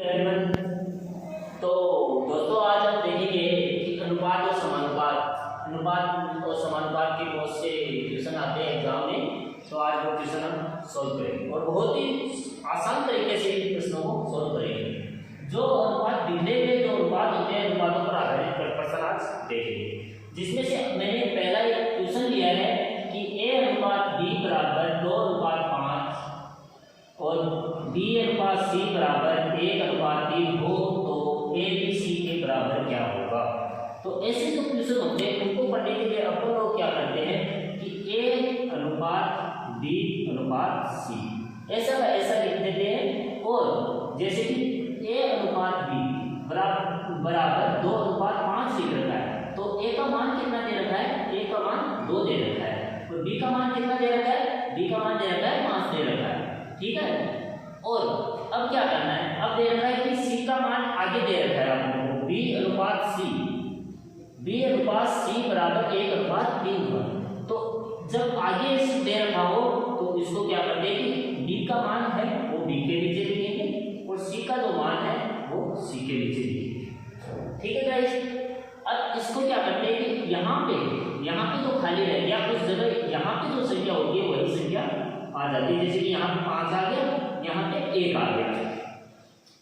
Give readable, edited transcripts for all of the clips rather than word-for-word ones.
तो दोस्तों आज हम देखेंगे कि अनुपात और समानुपात के बहुत से क्वेश्चन आते हैं एग्जाम में। तो आज वो क्वेश्चन हम सॉल्व करेंगे और बहुत ही आसान तरीके से इन प्रश्नों को सॉल्व करेंगे। जो अनुपात दिखने में जो अनुपात होते हैं अनुपातों पर आधारित प्रश्न आज देखेंगे, जिसमें से मैंने पहला एक क्वेश्चन लिया है कि a अनुपात b बराबर 2 अनुपात 5 और b अनुपात c बराबर 1 अनुपात 3 हो तो a b c के बराबर क्या होगा। तो ऐसे जो क्वेश्चन होते हैं उनको पढ़ने के लिए अपन लोग क्या करते हैं कि a अनुपात b अनुपात c ऐसा का ऐसा लिख देते हैं। और जैसे कि a अनुपात b बराबर 2 अनुपात 5 लिख रखा है, तो a का मान कितना दे रखा है, a का मान 2 दे रखा है और b का मान कितना दे रखा है, b का मान दे रखा है 5 दे रखा है। ठीक है, और अब क्या करना है, अब दे रखा है कि c का मान आगे दे रखा है आपको b अनुपात c बराबर 1 अनुपात 3 होगा। तो जब आगे दे रखा हो तो इसको क्या करते हैं कि b का मान है वो b के नीचे लिखेंगे और c का जो मान है वो c के नीचे लिखेंगे। ठीक है गाइस, अब इसको क्या करते हैं कि यहाँ पे जो खाली रह गया उस जगह यहाँ पे जो संख्या होगी वही संख्या आ जाती है। जैसे कि यहाँ पे 5 आ गया, यहाँ पे 1 आ गया।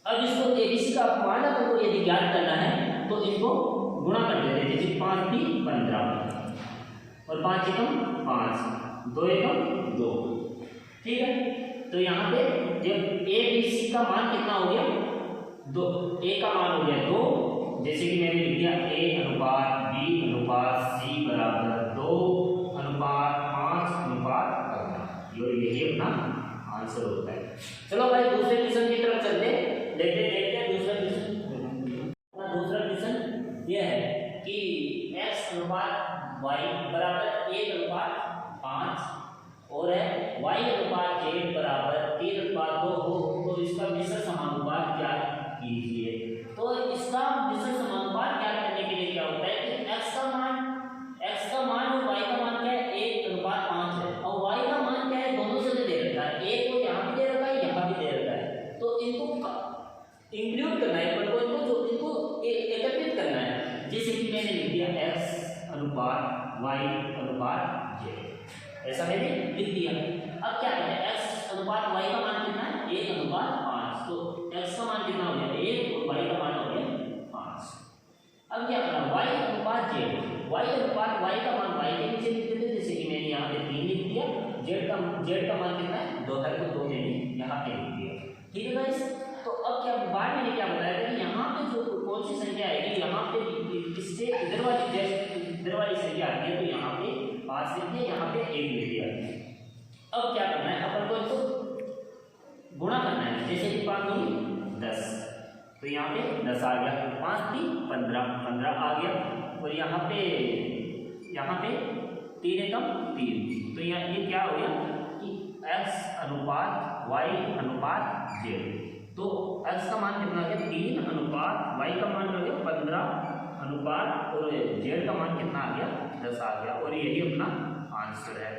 अब इसको एबीसी का मान आपको यदि ज्ञात करना है तो इसको गुणा कर देते हैं। जैसे 5 × 3 = 15 और 5 × 5 2 × 2। ठीक है, तो यहाँ पे जब ए बी सी का मान कितना हो गया 2, ए का मान हो गया 2, जैसे कि मैंने लिख दिया a अनुपात b अनुपात c बराबर 2 अनुपात 5 अनुपात 15। यही अपना आंसर होता है। चलो भाई दूसरे क्वेश्चन की तरफ चलते देखते हैं दूसरा क्वेश्चन यह है कि x अनुपात y बराबर 1 अनुपात 5 और है y अनुपात z बराबर 3 अनुपात 2 हो तो इसका मिश्र समानुपात क्या कीजिए। तो इसका मिश्र समानुपात ज्ञात करने के लिए क्या होता है कि x का मान और y का मान क्या है 1 अनुपात 5 है और y का मान क्या है दोनों जगह दे रखा है, एक को यहाँ भी दे रखा है यहाँ भी दे रखा है। तो इनको इंक्लूड करना है, इनको एकत्रित करना है। जैसे कि मैंने लिख दिया x अनुपात y अनुपात z, ऐसा मैंने लिख दिया। अब क्या करना है, x अनुपात y का मान कितना है 1 अनुपात 5, तो x का मान कितना हो गया 1 और y का मान हो गया 5। अब क्या करना y अनुपात z, y अनुपात y का मान y के नीचे लिख देते, जैसे कि मैंने यहाँ पे 3 लिख दिया। z का मान कितना है 2 है तो 2 मैंने यहाँ पे लिख दिया। ठीक है गाइस, तो अब क्या बाद मैंने क्या बताया था कि यहाँ पे जो कौन सी संख्या आएगी, यहाँ पे इससे इधर वाली संख्या आती है तो यहाँ पे 5 लिख दिया, यहाँ पे 1 लिख दिया। अब क्या करना है, अपन को इसको गुणा करना है। जैसे कि 5 × 10 तो यहाँ पे 10 आ गया, 5 × 3 = 15 आ गया और यहाँ पे 3 × 3 तो यहाँ ये क्या हो गया कि x अनुपात y अनुपात z। तो x का मान कितना आ गया 3 अनुपात y का मान हो गया 15 अनुपात और z का मान कितना आ गया 10 आ गया और यही अपना आंसर है।